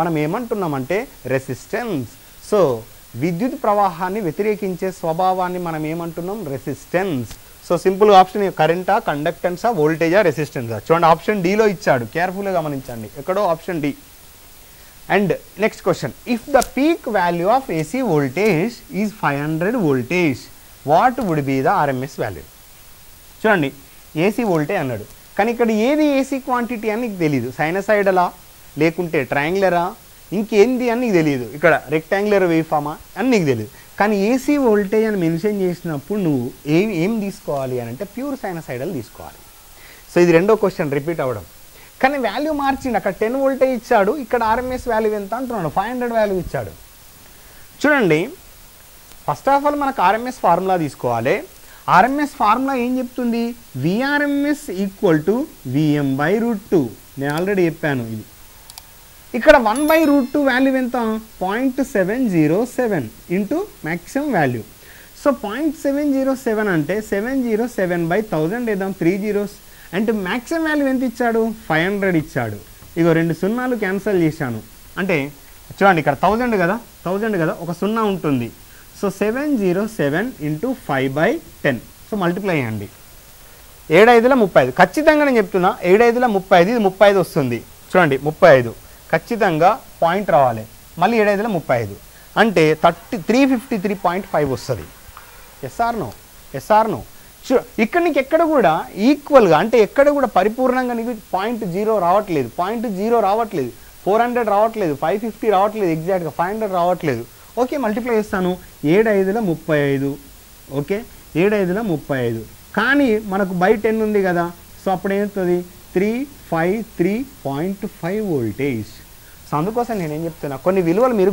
మనం ఏమంటున్నామంటే రెసిస్టెన్స్. సో విద్యుత్ ప్రవాహాన్ని వ్యతిరేకించే స్వభావాన్ని మనం ఏమంటున్నాం, రెసిస్టెన్స్. సో సింపుల్ ఆప్షన్ కరెంటా, కండక్టెన్సా, వోల్టేజా, రెసిస్టెన్సా. చూడండి ఆప్షన్ డిలో ఇచ్చాడు, కేర్ఫుల్గా గమనించండి, ఎక్కడో option D. And next question, if the peak value of AC voltage is 500 voltage, what would be the RMS value. చూడండి ఏసీ వోల్టేజ్ అన్నాడు, కానీ ఇక్కడ ఏది ఏసీ క్వాంటిటీ అని నీకు తెలియదు, సైనసైడలా లేకుంటే ట్రయాంగులరా ఇంకేంది అని నీకు తెలియదు, ఇక్కడ రెక్టాంగులర్ వేవ్ ఫామా అని నీకు తెలియదు. కానీ ఏసీ వోల్టేజ్ అని మెన్షన్ చేసినప్పుడు నువ్వు ఏం తీసుకోవాలి అని అంటే ప్యూర్ సైనసైడల్ తీసుకోవాలి. సో ఇది రెండో క్వశ్చన్ రిపీట్ అవ్వడం. కానీ వాల్యూ మార్చిండు, అక్కడ 10 వోల్టేజ్ ఇచ్చాడు, ఇక్కడ ఆర్ఎంఎస్ వాల్యూ ఎంత అంటున్నాడు, 500 వాల్యూ ఇచ్చాడు. చూడండి ఫస్ట్ ఆఫ్ ఆల్ మనకు ఆర్ఎంఎస్ ఫార్ములా తీసుకోవాలి. ఆర్ఎంఎస్ ఫార్ములా ఏం చెప్తుంది, విఆర్ఎంఎస్ ఈక్వల్ టు Vm/√2. నేను ఆల్రెడీ చెప్పాను ఇది. ఇక్కడ 1/√2 వాల్యూ ఎంత, 0.707 ఇంటూ మ్యాక్సిమం వాల్యూ. సో 0.707 అంటే 707/1000 వేద్దాం, 3 zeros. అంటే మ్యాక్సిమం వాల్యూ ఎంత ఇచ్చాడు, 500 ఇచ్చాడు. ఇగో 2 సున్నాలు క్యాన్సల్ చేశాను, అంటే చూడండి ఇక్కడ 1000 కదా, ఒక సున్నా ఉంటుంది. So 707 into 5/10. సో మల్టిప్లై చేయండి, 7 5ల 35. ఖచ్చితంగా నేను చెప్తున్నా 7 5ల 35, ఇది 35 వస్తుంది. చూడండి 35 ఖచ్చితంగా పాయింట్ రావాలి, మళ్ళీ 7 5ల 35 అంటే 353.5 వస్తుంది. S R no. ఇక్కడ నీకు ఎక్కడ కూడా ఈక్వల్గా, అంటే ఎక్కడ కూడా పరిపూర్ణంగా నీకు 0.0 రావట్లేదు, 0.0 రావట్లేదు, 400 రావట్లేదు, 550 రావట్లేదు, ఎగ్జాక్ట్గా 500 రావట్లేదు. ఓకే మల్టిప్లై చేస్తాను, 7 5ల 35. ఓకే 7 5ల 35, కానీ మనకు బై 10 ఉంది కదా, సో అప్పుడు ఏమవుతుంది 353.5 వోల్టేజ్. సో అందుకోసం నేనేం చెప్తున్నా, కొన్ని విలువలు మీరు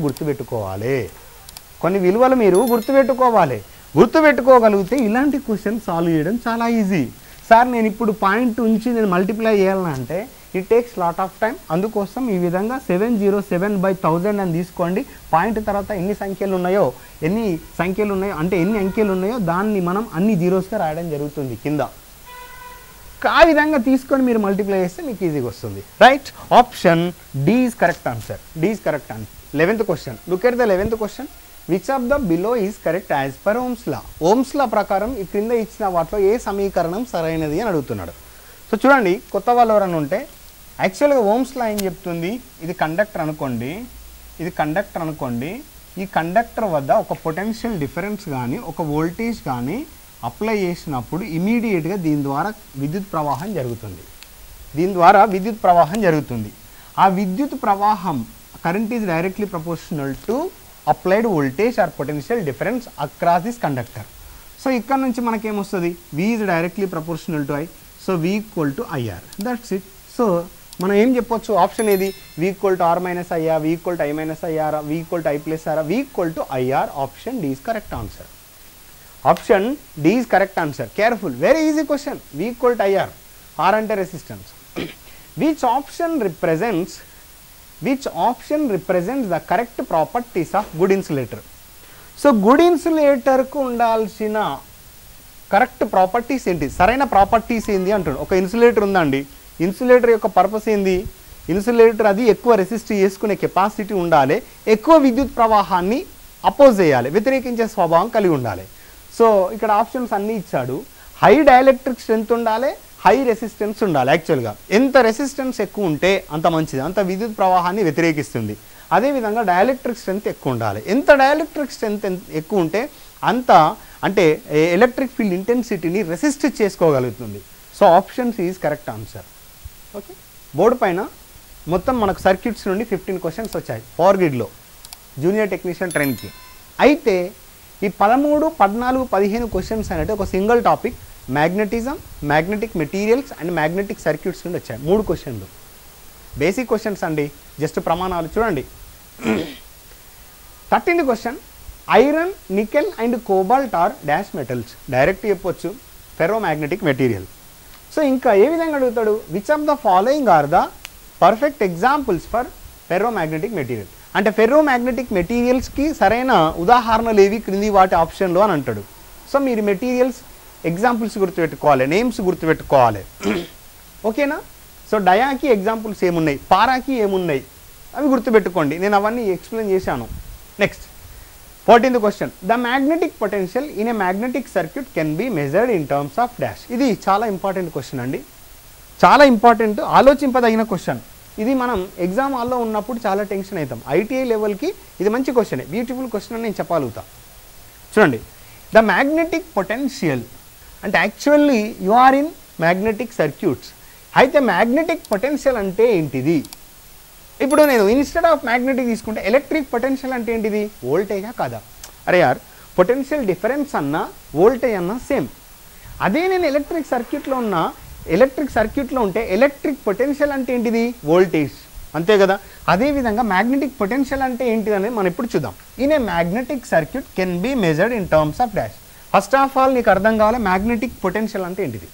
గుర్తుపెట్టుకోగలిగితే ఇలాంటి క్వశ్చన్ సాల్వ్ చేయడం చాలా ఈజీ. సార్ నేను ఇప్పుడు పాయింట్ ఉంచి నేను మల్టిప్లై చేయాలంటే it takes lot of time. అందుకోసం ఈ విధంగా 707/1000 అని తీసుకోండి. పాయింట్ తర్వాత ఎన్ని అంకెలు ఉన్నాయో అంటే ఎన్ని అంకెలు ఉన్నాయో దాన్ని మనం అన్ని జీరోస్గా రాయడం జరుగుతుంది కింద. ఆ విధంగా తీసుకొని మీరు మల్టిప్లై చేస్తే మీకు ఈజీగా వస్తుంది. Right, option D is correct answer. 11th question, look at the 11th question. Which of the below is correct as per Ohm's law. Ohm's law ప్రకారం ఈ క్రింద ఇచ్చిన వాటిలో ఏ సమీకరణం సరైనది అని అడుగుతున్నాడు. సో చూడండి, కొత్త వాళ్ళు ఎవరైనా ఉంటే యాక్చువల్గా ఓమ్స్ లా ఏం చెప్తుంది, ఇది కండక్టర్ అనుకోండి, ఈ కండక్టర్ వద్ద ఒక పొటెన్షియల్ డిఫరెన్స్ కానీ ఒక వోల్టేజ్ కానీ అప్లై చేసినప్పుడు ఇమీడియట్గా దీని ద్వారా విద్యుత్ ప్రవాహం జరుగుతుంది. ఆ విద్యుత్ ప్రవాహం current is directly proportional to applied voltage or potential difference across this conductor. So ఇక్కడ నుంచి మనకేమొస్తుంది, V is directly proportional to I, so V equal to IR, that's it. So మనం ఏం చెప్పొచ్చు, ఆప్షన్ ఏది, V equal to R minus IR, V equal to I minus IR, V equal to I plus R, V equal to IR. Option D is correct answer. Option D is correct answer. Careful, very easy question. V equal to IR, R అంటే resistance. Which option represents the correct properties of good insulator. So good ఇన్సులేటర్కు ఉండాల్సిన correct properties ఏంటి, సరైన properties ఏంది అంటాడు. ఒక insulator ఉందండి, insulator యొక్క పర్పస్ ఏంది, ఇన్సులేటర్ అది ఎక్కువ రెసిస్ట్ చేసుకునే కెపాసిటీ ఉండాలి, ఎక్కువ విద్యుత్ ప్రవాహాన్ని అపోజ్ చేయాలి, వ్యతిరేకించే స్వభావం కలిగి ఉండాలి. సో ఇక్కడ ఆప్షన్స్ అన్నీ ఇచ్చాడు. హై డైఎలక్ట్రిక్ స్ట్రెంత్ ఉండాలి, హై రెసిస్టెన్స్ ఉండాలి. యాక్చువల్గా ఎంత రెసిస్టెన్స్ ఎక్కువ ఉంటే అంత మంచిది, అంత విద్యుత్ ప్రవాహాన్ని వ్యతిరేకిస్తుంది. అదేవిధంగా డైఎలక్ట్రిక్ స్ట్రెంత్ ఎక్కువ ఉండాలి. ఎంత డైఎలక్ట్రిక్ స్ట్రెంత్ ఎక్కువ ఉంటే అంత అంటే ఎలక్ట్రిక్ ఫీల్డ్ ఇంటెన్సిటీని రెసిస్ట్ చేసుకోగలుగుతుంది. So options is correct answer. Okay, board పైన మొత్తం మనకు సర్క్యూట్స్ నుండి 15 క్వశ్చన్స్ వచ్చాయి పవర్ గ్రిడ్లో జూనియర్ టెక్నీషియన్ ట్రైన్కి. అయితే ఈ 13, 14, 15 క్వశ్చన్స్ అనేది ఒక single topic magnetism, magnetic materials and magnetic circuits నుండి వచ్చాయి. 3 క్వశ్చన్లు బేసిక్ క్వశ్చన్స్ అండి, జస్ట్ ప్రమాణాలు చూడండి. 13th క్వశ్చన్, iron, nickel and cobalt are dash metals. డైరెక్ట్ చెప్పొచ్చు, ఫెర్రో మ్యాగ్నెటిక్ మెటీరియల్. సో ఇంకా ఏ విధంగా అడుగుతాడు, which of the following are the perfect examples for ferro magnetic material. అంటే ఫెర్రో మ్యాగ్నెటిక్ మెటీరియల్స్కి సరైన ఉదాహరణలు ఏవి క్రింది వాటి ఆప్షన్లో అని అంటాడు. సో మీరు మెటీరియల్స్ ఎగ్జాంపుల్స్ గుర్తుపెట్టుకోవాలి, నేమ్స్ గుర్తుపెట్టుకోవాలి. ఓకేనా? సో డయాకి ఎగ్జాంపుల్స్ ఏమున్నాయి, పారాకి ఏమున్నాయి అవి గుర్తుపెట్టుకోండి, నేను అవన్నీ ఎక్స్ప్లెయిన్ చేశాను. Next 14th question, the magnetic potential in a magnetic circuit can be measured in terms of dash. ఇది చాలా ఇంపార్టెంట్ క్వశ్చన్ అండి, చాలా ఇంపార్టెంట్, ఆలోచింపదగిన క్వశ్చన్. ఇది మనం ఎగ్జామ్ హాల్లో ఉన్నప్పుడు చాలా టెన్షన్ అవుతాం. ఐటీఐ లెవెల్కి ఇది మంచి క్వశ్చన్, బ్యూటిఫుల్ క్వశ్చన్ అని నేను చెప్పగలుగుతా. చూడండి, ద మ్యాగ్నెటిక్ పొటెన్షియల్ అంటే actually you are in magnetic circuits. అయితే మ్యాగ్నెటిక్ పొటెన్షియల్ అంటే ఏంటిది? ఇప్పుడు నేను ఇన్స్టెడ్ ఆఫ్ మ్యాగ్నెటిక్ తీసుకుంటే ఎలక్ట్రిక్ పొటెన్షియల్ అంటే ఏంటిది, వోల్టేజా కాదా? అరే యార్, పొటెన్షియల్ డిఫరెన్స్ అన్నా వోల్టేజ్ అన్నా సేమ్. అదే నేను ఎలక్ట్రిక్ సర్క్యూట్లో ఉంటే ఎలక్ట్రిక్ పొటెన్షియల్ అంటే ఏంటిది, వోల్టేజ్, అంతే కదా? అదేవిధంగా మ్యాగ్నెటిక్ పొటెన్షియల్ అంటే ఏంటిది అనేది మనం ఇప్పుడు చూద్దాం. In a magnetic circuit can be measured in terms of dash. First of all నీకు అర్థం కావాలి మ్యాగ్నెటిక్ పొటెన్షియల్ అంటే ఏంటిది.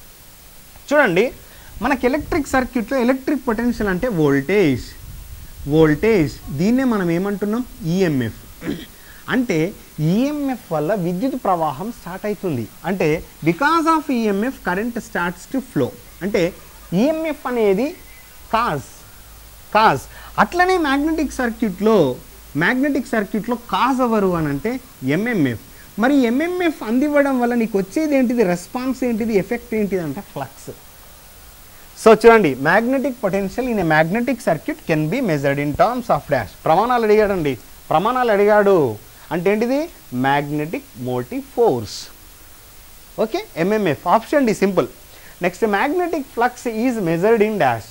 చూడండి, మనకి ఎలక్ట్రిక్ సర్క్యూట్లో ఎలక్ట్రిక్ పొటెన్షియల్ అంటే వోల్టేజ్, దీన్నే మనం ఏమంటున్నాం, ఈఎంఎఫ్. అంటే ఈఎంఎఫ్ వల్ల విద్యుత్ ప్రవాహం స్టార్ట్ అవుతుంది. అంటే because of EMF current starts to flow. అంటే ఈఎంఎఫ్ అనేది కాజ్. అట్లనే మ్యాగ్నెటిక్ సర్క్యూట్లో కాజ్ ఎవరు అని అంటే ఎంఎంఎఫ్. మరి ఎంఎంఎఫ్ అందివ్వడం వల్ల నీకు వచ్చేది ఏంటిది, రెస్పాన్స్ ఏంటిది, ఎఫెక్ట్ ఏంటిది అంటే ఫ్లక్స్. సో చూడండి, magnetic potential in a magnetic circuit can be measured in terms of dash. ప్రమాణాలు అడిగాడు అంటే ఏంటిది, magnetic motive force. Okay, MMF, option D simple. Next, magnetic flux is measured in dash.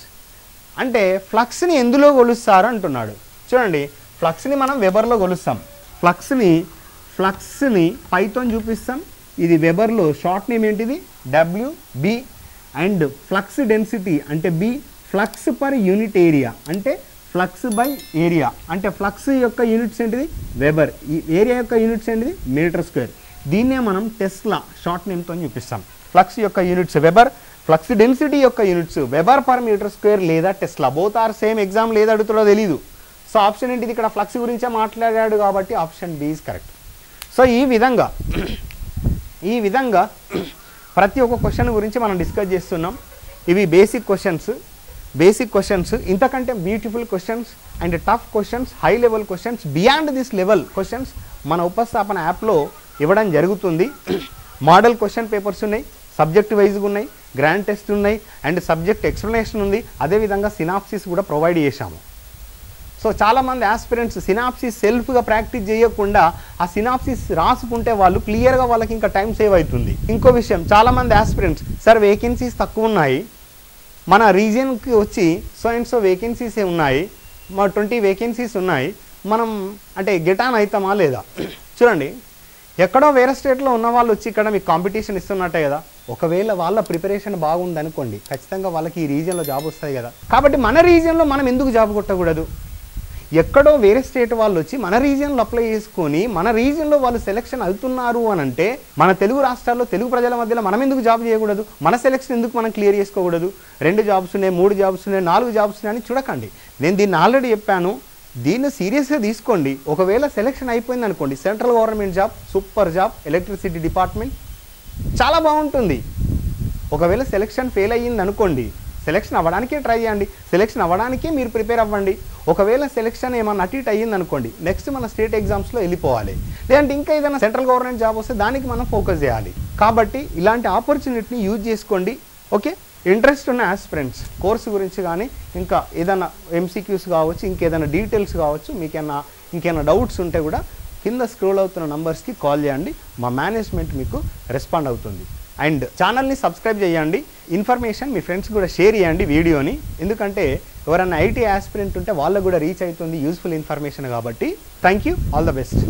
అంటే ఫ్లక్స్ని ఎందులో కొలుస్తారు అంటున్నాడు. చూడండి, ఫ్లక్స్ని మనం వెబర్లో కొలుస్తాం. ఫ్లక్స్ని పైతో చూపిస్తాం. ఇది వెబర్లో షార్ట్ నేమ్ ఏంటిది, డబ్ల్యూబి. అండ్ ఫ్లక్స్ డెన్సిటీ అంటే B. Flux per unit area అంటే ఫ్లక్స్ బై ఏరియా. అంటే ఫ్లక్స్ యొక్క యూనిట్స్ ఏంటిది, వెబర్. ఈ ఏరియా యొక్క యూనిట్స్ ఏంటిది, మీటర్ స్క్వేర్. దీన్నే మనం టెస్లా షార్ట్ నేమ్తో చూపిస్తాం. ఫ్లక్స్ యొక్క యూనిట్స్ వెబర్, ఫ్లక్స్ డెన్సిటీ యొక్క units weber per metre square లేదా tesla. Both are same. Exam లేదా అడుగుతుందో తెలీదు. సో ఆప్షన్ ఏంటిది, ఇక్కడ ఫ్లక్స్ గురించే మాట్లాడాడు కాబట్టి option B is correct. So ఈ విధంగా ప్రతి ఒక్క క్వశ్చన్ గురించి మనం డిస్కస్ చేస్తున్నాం. ఇవి బేసిక్ క్వశ్చన్స్. ఇంతకంటే beautiful questions and tough questions, high level questions, beyond this level questions మన ఉపస్థాపన యాప్లో ఇవ్వడం జరుగుతుంది. మోడల్ క్వశ్చన్ పేపర్స్ ఉన్నాయి, సబ్జెక్ట్ వైజ్గా ఉన్నాయి, గ్రాండ్ టెస్ట్ ఉన్నాయి అండ్ సబ్జెక్ట్ ఎక్స్ప్లెనేషన్ ఉంది. అదేవిధంగా సినాప్సిస్ కూడా ప్రొవైడ్ చేశాము. సో చాలామంది ఆస్పిరెంట్స్ సినాప్సిస్ సెల్ఫ్గా ప్రాక్టీస్ చేయకుండా ఆ సినాప్సిస్ రాసుకుంటే వాళ్ళు క్లియర్గా వాళ్ళకి ఇంకా టైం సేవ్ అవుతుంది. ఇంకో విషయం, చాలామంది ఆస్పిరెంట్స్, సార్ వేకెన్సీస్ తక్కువ ఉన్నాయి, మన రీజియన్కి వచ్చి సో అండ్ సో వేకెన్సీసే ఉన్నాయి, మా 20 వేకెన్సీస్ ఉన్నాయి, మనం అంటే గెట్ ఆన్ అవుతామా లేదా? చూడండి, ఎక్కడో వేరే స్టేట్లో ఉన్న వాళ్ళు వచ్చి ఇక్కడ మీకు కాంపిటీషన్ ఇస్తున్నట్టే కదా. ఒకవేళ వాళ్ళ ప్రిపరేషన్ బాగుందనుకోండి, ఖచ్చితంగా వాళ్ళకి ఈ రీజియన్లో జాబ్ వస్తాయి కదా. కాబట్టి మన రీజియన్లో మనం ఎందుకు జాబ్ కొట్టకూడదు? ఎక్కడో వేరే స్టేట్ వాళ్ళు వచ్చి మన రీజియన్లో అప్లై చేసుకొని మన రీజియన్లో వాళ్ళు సెలెక్షన్ అవుతున్నారు అని అంటే మన తెలుగు రాష్ట్రాల్లో తెలుగు ప్రజల మధ్యలో మనం ఎందుకు జాబ్ చేయకూడదు? మన సెలెక్షన్ ఎందుకు మనం క్లియర్ చేసుకోకూడదు? 2 జాబ్స్ ఉన్నాయి, 3 జాబ్స్ ఉన్నాయి, 4 జాబ్స్ ఉన్నాయి అని చూడకండి. నేను దీన్ని ఆల్రెడీ చెప్పాను, దీన్ని సీరియస్గా తీసుకోండి. ఒకవేళ సెలెక్షన్ అయిపోయింది అనుకోండి, central government job, super job, electricity department చాలా బాగుంటుంది. ఒకవేళ సెలెక్షన్ ఫెయిల్ అయ్యింది అనుకోండి, సెలెక్షన్ అవ్వడానికే ట్రై చేయండి, సెలెక్షన్ అవ్వడానికే మీరు ప్రిపేర్ అవ్వండి. ఒకవేళ సెలెక్షన్ ఏమన్నా అటు ఇటు అయ్యింది అనుకోండి, నెక్స్ట్ మన స్టేట్ ఎగ్జామ్స్లో వెళ్ళిపోవాలి. లేదంటే ఇంకా ఏదైనా సెంట్రల్ గవర్నమెంట్ జాబ్ వస్తే దానికి మనం ఫోకస్ చేయాలి. కాబట్టి ఇలాంటి ఆపర్చునిటీని యూజ్ చేసుకోండి. ఓకే, ఇంట్రెస్ట్ ఉన్న ఆస్పిరెంట్స్ కోర్సు గురించి కానీ ఇంకా ఏదైనా ఎంసీక్యూస్ కావచ్చు, ఇంకేదైనా డీటెయిల్స్ కావచ్చు, మీకు ఇంకేమైనా డౌట్స్ ఉంటే కూడా కింద స్క్రోల్ అవుతున్న నంబర్స్కి కాల్ చేయండి, మా మేనేజ్మెంట్ మీకు రెస్పాండ్ అవుతుంది. అండ్ ఛానల్ని సబ్స్క్రైబ్ చేయండి, ఇన్ఫర్మేషన్ మీ ఫ్రెండ్స్ కూడా షేర్ చేయండి వీడియోని, ఎందుకంటే ఎవరైనా ఐటీ ఆస్పిరెంట్ ఉంటే వాళ్ళకు కూడా రీచ్ అవుతుంది యూస్ఫుల్ ఇన్ఫర్మేషన్ కాబట్టి. Thank you, all the best.